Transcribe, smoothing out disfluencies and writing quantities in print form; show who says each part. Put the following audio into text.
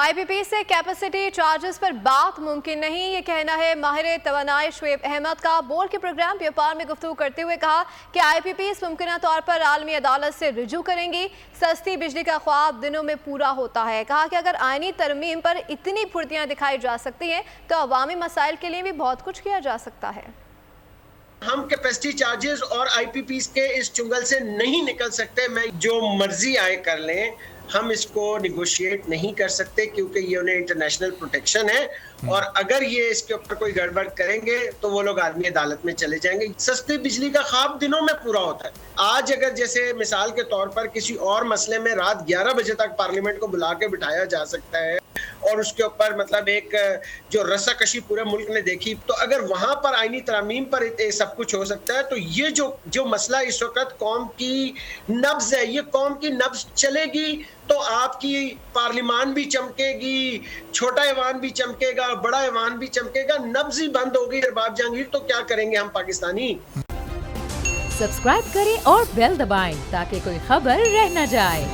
Speaker 1: آئی پی پی سے capacity charges پر بات ممکن نہیں، یہ کہنا ہے ماہر توانائی شعیب احمد کا۔ بورڈ کے پروگرام پیپال میں گفتگو کرتے ہوئے کہا کہ آئی پی پیز ممکنہ طور پر عالمی عدالت سے رجوع کریں گی۔ سستی بجلی کا خواب دنوں میں پورا ہوتا ہے۔ کہا کہ اگر آئینی ترمیم پر اتنی پھرتیاں دکھائی جا سکتی ہیں تو عوامی مسائل کے لیے بھی بہت کچھ کیا جا سکتا ہے۔
Speaker 2: ہم کیپیسٹی چارجز اور آئی پی پیز کے اس چنگل سے نہیں نکل سکتے۔ میں جو مرضی آئے کر لیں، ہم اس کو نیگوشیٹ نہیں کر سکتے کیونکہ یہ انہیں انٹرنیشنل پروٹیکشن ہے، اور اگر یہ اس کے اوپر کوئی گڑبڑ کریں گے تو وہ لوگ عالمی عدالت میں چلے جائیں گے۔ سستی بجلی کا خواب دنوں میں پورا ہوتا ہے۔ آج اگر جیسے مثال کے طور پر کسی اور مسئلے میں رات 11 بجے تک پارلیمنٹ کو بلا کے بٹھایا جا سکتا ہے اور اس کے اوپر مطلب ایک جو رسا کشی پورے ملک نے دیکھی، تو اگر وہاں پر آئینی ترامیم پر سب کچھ ہو سکتا ہے تو یہ جو مسئلہ اس وقت قوم کی نبض ہے، یہ قوم کی نبض چلے گی تو آپ کی پارلیمان بھی چمکے گی، چھوٹا ایوان بھی چمکے گا، بڑا ایوان بھی چمکے گا۔ نبض ہی بند ہوگی ارباب جہانگیر تو کیا کریں گے ہم پاکستانی؟
Speaker 3: سبسکرائب کریں اور بیل دبائیں تاکہ کوئی خبر رہ نہ جائے۔